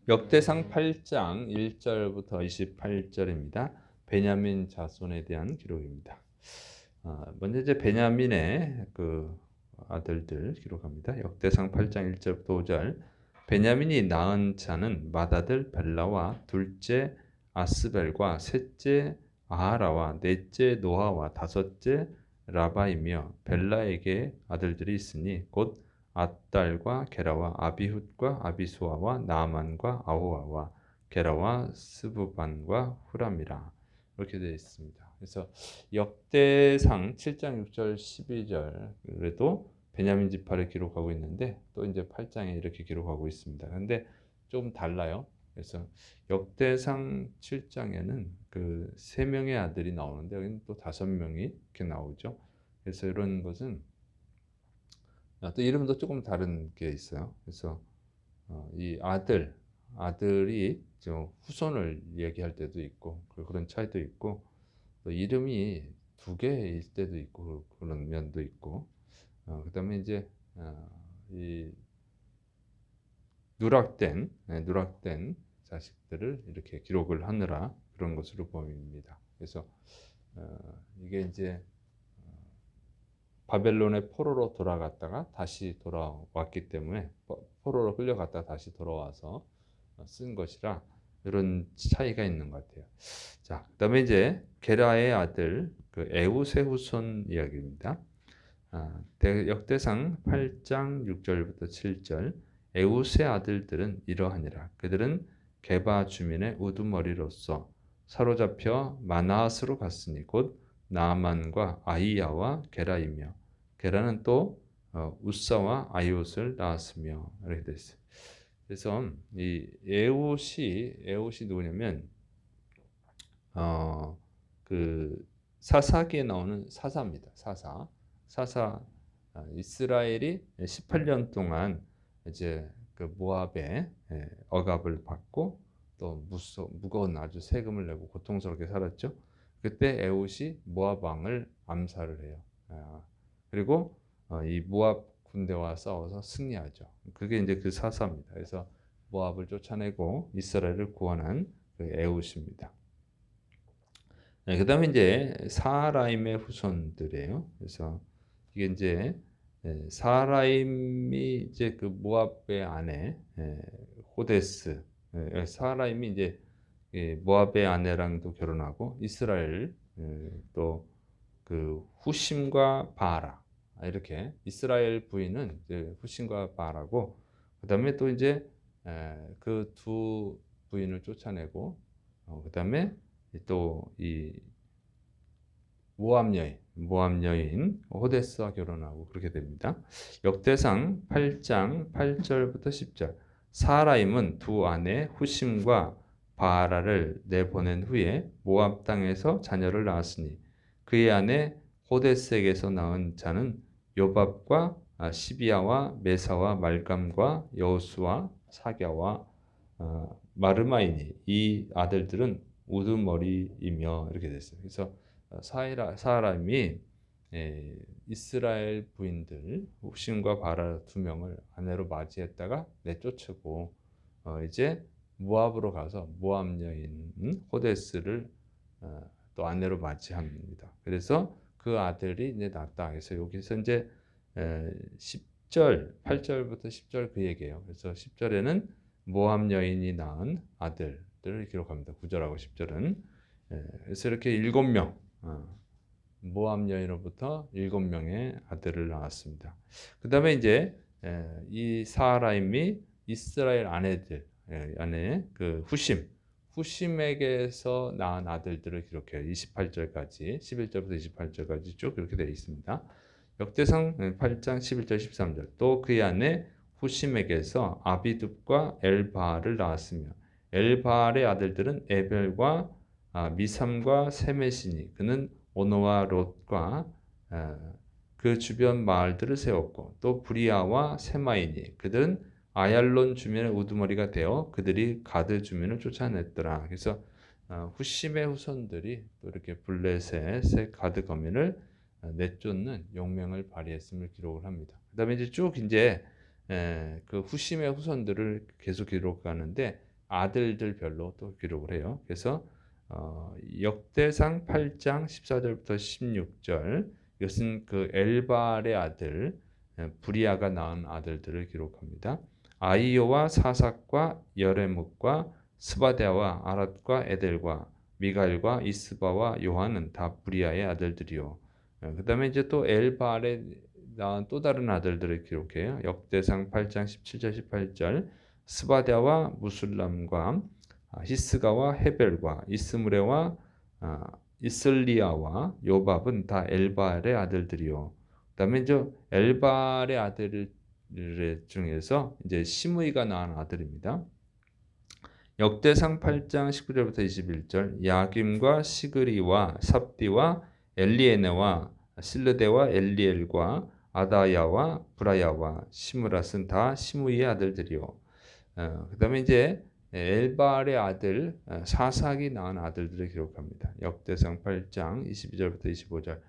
역대상 8장 1절부터 28절입니다. 베냐민 자손에 대한 기록입니다. 먼저 이제 베냐민의 그 아들들 기록합니다. 역대상 8장 1절부터 5절. 베냐민이 낳은 자는 맏아들 벨라와 둘째 아스벨과 셋째 아하라와 넷째 노아와 다섯째 라바이며 벨라에게 아들들이 있으니 곧 앗달과 게라와 아비훗과 아비수아와 나아만과 아호아와 게라와 스부반과 후람이라 이렇게 되어 있습니다. 그래서 역대상 7장 6절 12절 그래도 베냐민 지파를 기록하고 있는데 또 이제 8장에 이렇게 기록하고 있습니다. 그런데 좀 달라요. 그래서 역대상 7장에는 그 세 명의 아들이 나오는데 여기는 또 다섯 명이 이렇게 나오죠. 그래서 이런 것은 또 이름도 조금 다른 게 있어요. 그래서 이 아들이 좀 후손을 얘기할 때도 있고 그런 차이도 있고 또 이름이 두 개일 때도 있고 그런 면도 있고 그다음에 이제 이 누락된 자식들을 이렇게 기록을 하느라 그런 것으로 보입니다. 그래서 이게 이제 바벨론의 포로로 돌아갔다가 다시 돌아왔기 때문에 포로로 끌려갔다가 다시 돌아와서 쓴 것이라 이런 차이가 있는 것 같아요. 자, 그다음에 이제 게라의 아들 그 에웃의 후손 이야기입니다. 역대상 8장 6절부터 7절. 에웃의 아들들은 이러하니라. 그들은 게바 주민의 우두머리로서 사로잡혀 마나앗으로 갔으니 곧 나아만과 아이야와 게라이며 게라는 또 우사와 아이옷을 낳았으며 이렇게 되어 있어요. 그래서 이 에옷이 누구냐면 그 사사기에 나오는 사사입니다. 사사 이스라엘이 18년 동안 이제 그 모압의 억압을 받고 또 무거운 아주 세금을 내고 고통스럽게 살았죠. 그때 에웃이 모압 왕을 암살을 해요. 그리고 이 모압 군대와 싸워서 승리하죠. 그게 이제 그 사사입니다. 그래서 모압을 쫓아내고 이스라엘을 구원한 그 에웃입니다. 그다음에 이제 사라임의 후손들이에요. 그래서 이게 이제 사라임이 이제 그 모압의 아내 호데스 사라임이 이제 모압의 아내랑도 결혼하고 이스라엘 또 그 후심과 바라 이렇게 이스라엘 부인은 이제 후심과 바라고 그다음에 또 이제 그 두 부인을 쫓아내고 그다음에 또 이 모압 여인 호데스와 결혼하고 그렇게 됩니다. 역대상 8장 8절부터 10절. 사라임은 두 아내 후심과 바라를 내보낸 후에 모압 땅에서 자녀를 낳았으니 그의 아내 호데스에게서 낳은 자는 요밥과 시비야와 메사와 말감과 여호수와 사갸와 마르마이니 이 아들들은 우두머리이며 이렇게 됐어요. 그래서 사람이 이스라엘 부인들 홉신과 바라 두 명을 아내로 맞이했다가 내쫓고 이제 모압으로 가서 모압 여인 호데스를 또 아내로 맞이합니다. 그래서 그 아들이 이제 낳았다. 그래서 여기서 이제 10절 8절부터 10절 그 얘기예요. 그래서 10절에는 모압 여인이 낳은 아들들을 기록합니다. 9절하고 10절은 그래서 이렇게 7명 모압 여인으로부터 7명의 아들을 낳았습니다. 그 다음에 이제 이 사라임이 이스라엘 아내 그 후심에게서 낳은 아들들을 기록해요. 28절까지 11절부터 28절까지 쭉 그렇게 되어 있습니다. 역대상 8장 11절 13절 또 그의 아내 후심에게서 아비둡과 엘바알을 낳았으며 엘바알의 아들들은 에벨과 미삼과 세메시니 그는 오노와 롯과 그 주변 마을들을 세웠고 또 브리아와 세마이니 그들은 아얄론 주민의 우두머리가 되어 그들이 가드 주민을 쫓아냈더라. 그래서 후심의 후손들이 또 이렇게 블레셋의 가드 거민을 내쫓는 용맹을 발휘했음을 기록을 합니다. 그다음에 이제 쭉 이제 그 후심의 후손들을 계속 기록하는데 아들들별로 또 기록을 해요. 그래서 역대상 8장 14절부터 16절 이것은 그 엘발의 아들 브리아가 낳은 아들들을 기록합니다. 아이요와 사삭과 여레묵과 스바데와 아랏과 에델과 미갈과 이스바와 요한은 다 브리아의 아들들이요. 그 다음에 이제 또 엘발의 낳은 또 다른 아들들을 기록해요. 역대상 8장 17절 18절 스바데와 무술람과 히스가와 헤벨과 이스므레와 이슬리아와 요밥은 다 엘발의 아들들이요. 그다음에 이제 엘발의 아들 중에서 이제 시므이가 낳은 아들입니다. 역대상 8장 19절부터 21절 야김과 시그리와 삽디와 엘리에네와 실르데와 엘리엘과 아다야와 브라야와 시므랏은 다 시므이의 아들들이요. 그다음에 이제 엘발의 아들 사삭이 낳은 아들들을 기록합니다. 역대상 8장 22절부터 25절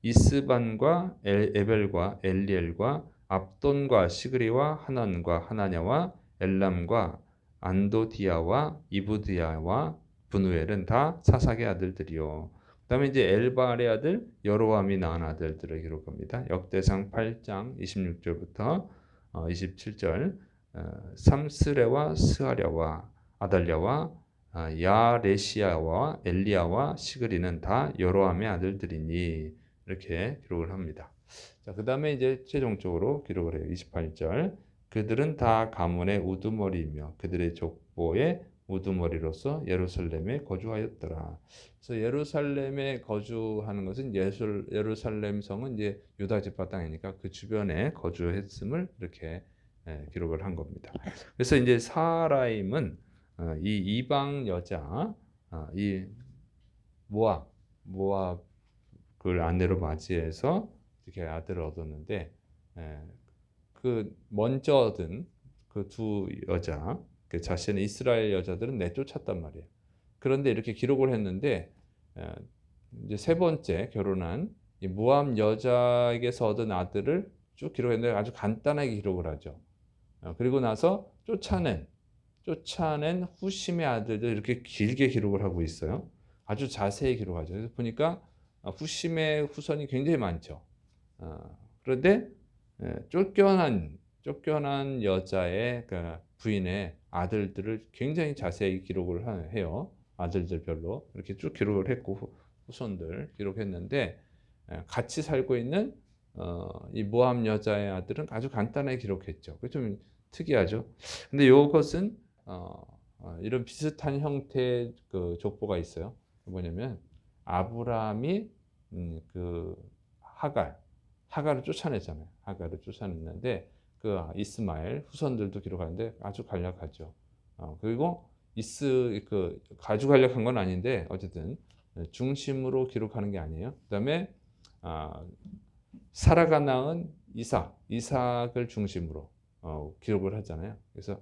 이스반과 에벨과 엘리엘과 압돈과 시그리와 하난과 하나냐와 엘람과 안도디아와 이브디아와 분우엘은 다 사삭의 아들들이요. 그다음에 이제 엘발의 아들 여로함이 낳은 아들들을 기록합니다. 역대상 8장 26절부터 27절 삼스레와 스하랴와 아달랴와 야레시아와 엘리야와 시그리는 다 여로함의 아들들이니 이렇게 기록을 합니다. 자, 그다음에 이제 최종적으로 기록을 해요. 28절 그들은 다 가문의 우두머리이며 그들의 족보의 우두머리로서 예루살렘에 거주하였더라. 그래서 예루살렘에 거주하는 것은 예루살렘 성은 이제 유다 지파 땅이니까 그 주변에 거주했음을 이렇게 기록을 한 겁니다. 그래서 이제 사라임은 이 이방 여자 이 모압을 아내로 맞이해서 이렇게 아들을 얻었는데 그 먼저 얻은 그 두 여자 그 자신의 이스라엘 여자들은 내쫓았단 말이에요. 그런데 이렇게 기록을 했는데 이제 세 번째 결혼한 이 모압 여자에게서 얻은 아들을 쭉 기록했는데 아주 간단하게 기록을 하죠. 그리고 나서 쫓아낸 후심의 아들들 이렇게 길게 기록을 하고 있어요. 아주 자세히 기록하죠. 그래서 보니까 후심의 후손이 굉장히 많죠. 그런데 쫓겨난 여자의 그 부인의 아들들을 굉장히 자세히 기록을 해요. 아들들별로 이렇게 쭉 기록을 했고 후손들 기록했는데 같이 살고 있는 이 모압 여자의 아들은 아주 간단하게 기록했죠. 그게 좀 특이하죠. 근데 이것은 이런 비슷한 형태의 그 족보가 있어요. 뭐냐면 아브라함이 그 하갈을 쫓아냈잖아요. 하갈을 쫓아냈는데 그 이스마엘 후손들도 기록하는데 아주 간략하죠. 그리고 그 아주 간략한 건 아닌데 어쨌든 중심으로 기록하는 게 아니에요. 그다음에 사라가 낳은 이삭을 중심으로 기록을 하잖아요. 그래서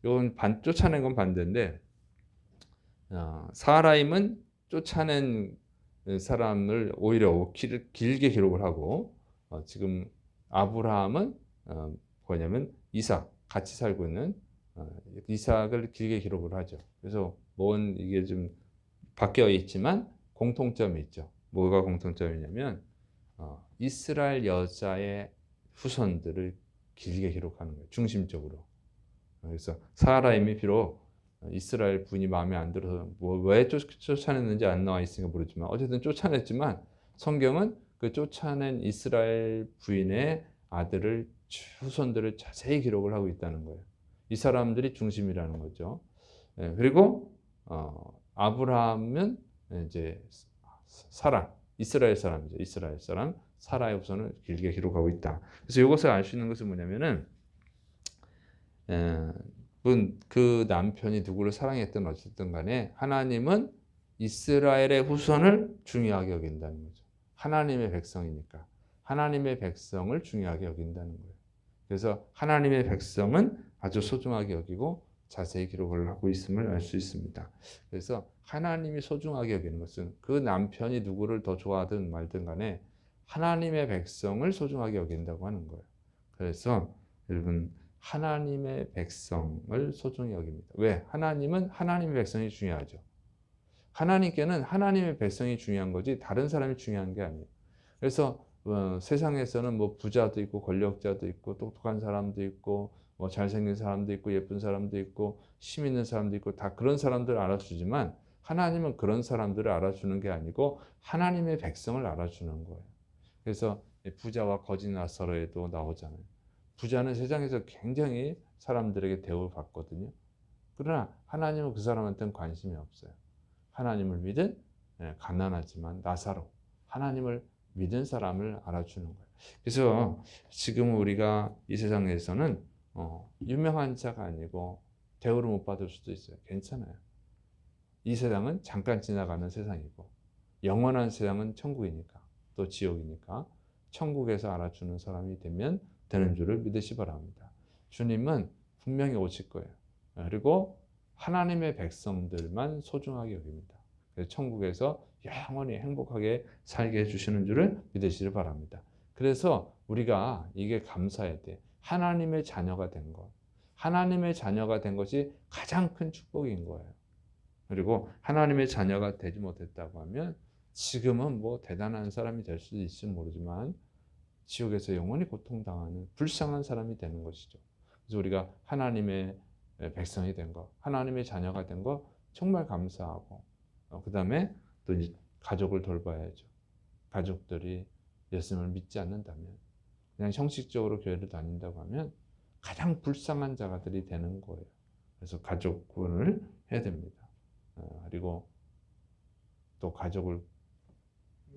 이건 쫓아낸 건 반대인데 사라임은 쫓아낸 사람을 오히려 길게 기록을 하고 지금 아브라함은 뭐냐면 이삭 같이 살고 있는 이삭을 길게 기록을 하죠. 그래서 이게 좀 바뀌어 있지만 공통점이 있죠. 뭐가 공통점이냐면 이스라엘 여자의 후손들을 길게 기록하는 거예요. 중심적으로. 그래서 사라임이 비록 이스라엘 분이 마음에 안 들어서 왜 쫓아냈는지 안 나와 있으니까 모르지만 어쨌든 쫓아냈지만 성경은 그 쫓아낸 이스라엘 부인의 후손들을 자세히 기록을 하고 있다는 거예요. 이 사람들이 중심이라는 거죠. 그리고 아브라함은 이제 이스라엘 사람이죠. 이스라엘 사람 사라의 후손을 길게 기록하고 있다. 그래서 이것을 알 수 있는 것은 뭐냐면은 그 남편이 누구를 사랑했든 어쨌든 간에 하나님은 이스라엘의 후손을 중요하게 여긴다는 거죠. 하나님의 백성이니까 하나님의 백성을 중요하게 여긴다는 거예요. 그래서 하나님의 백성은 아주 소중하게 여기고 자세히 기록을 하고 있음을 알 수 있습니다. 그래서 하나님이 소중하게 여기는 것은 그 남편이 누구를 더 좋아하든 말든 간에 하나님의 백성을 소중하게 여긴다고 하는 거예요. 그래서 여러분 하나님의 백성을 소중히 여깁니다. 왜? 하나님은 하나님의 백성이 중요하죠. 하나님께는 하나님의 백성이 중요한 거지 다른 사람이 중요한 게 아니에요. 그래서 세상에서는 뭐 부자도 있고 권력자도 있고 똑똑한 사람도 있고 뭐 잘생긴 사람도 있고 예쁜 사람도 있고 힘 있는 사람도 있고 다 그런 사람들을 알아주지만 하나님은 그런 사람들을 알아주는 게 아니고 하나님의 백성을 알아주는 거예요. 그래서 부자와 거지 나사로에도 나오잖아요. 부자는 세상에서 굉장히 사람들에게 대우를 받거든요. 그러나 하나님은 그 사람한테는 관심이 없어요. 하나님을 믿은 가난하지만 나사로 하나님을 믿은 사람을 알아주는 거예요. 그래서 지금 우리가 이 세상에서는 유명한 자가 아니고 대우를 못 받을 수도 있어요. 괜찮아요. 이 세상은 잠깐 지나가는 세상이고 영원한 세상은 천국이니까 또 지옥이니까 천국에서 알아주는 사람이 되는 줄을 믿으시 바랍니다. 주님은 분명히 오실 거예요. 그리고 하나님의 백성들만 소중하게 여깁니다. 그래서 천국에서 영원히 행복하게 살게 해주시는 줄을 믿으시길 바랍니다. 그래서 우리가 이게 감사해야 돼. 하나님의 자녀가 된 것. 하나님의 자녀가 된 것이 가장 큰 축복인 거예요. 그리고 하나님의 자녀가 되지 못했다고 하면 지금은 뭐 대단한 사람이 될 수도 있을지 모르지만 지옥에서 영원히 고통당하는 불쌍한 사람이 되는 것이죠. 그래서 우리가 하나님의 백성이 된 것, 하나님의 자녀가 된 것 정말 감사하고 그 다음에 또 이제 가족을 돌봐야죠. 가족들이 예수님을 믿지 않는다면 그냥 형식적으로 교회를 다닌다고 하면 가장 불쌍한 자가들이 되는 거예요. 그래서 가족 구원을 해야 됩니다. 그리고 또 가족을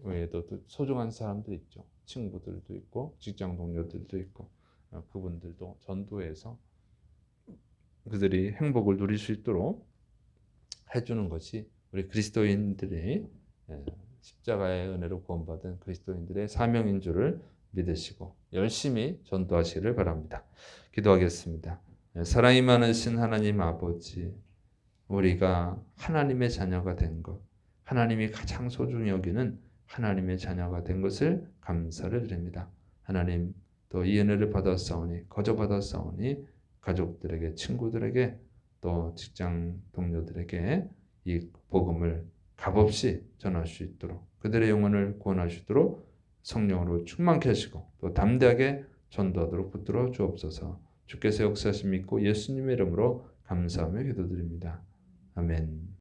외에도 또 소중한 사람들 있죠. 친구들도 있고 직장 동료들도 있고 그분들도 전도해서 그들이 행복을 누릴 수 있도록 해주는 것이 우리 그리스도인들이 십자가의 은혜로 구원받은 그리스도인들의 사명인 줄을 믿으시고 열심히 전도하시기를 바랍니다. 기도하겠습니다. 사랑이 많으신 하나님 아버지, 우리가 하나님의 자녀가 된 것, 하나님이 가장 소중히 여기는 하나님의 자녀가 된 것을 감사를 드립니다. 하나님, 또 이 은혜를 받았사오니 거저 받았사오니 가족들에게, 친구들에게, 또 직장 동료들에게 이 복음을 값없이 전할 수 있도록 그들의 영혼을 구원할 수 있도록 성령으로 충만케 하시고 또 담대하게 전도하도록 붙들어 주옵소서. 주께서 역사하심 믿고 예수님의 이름으로 감사하며 기도드립니다. 아멘.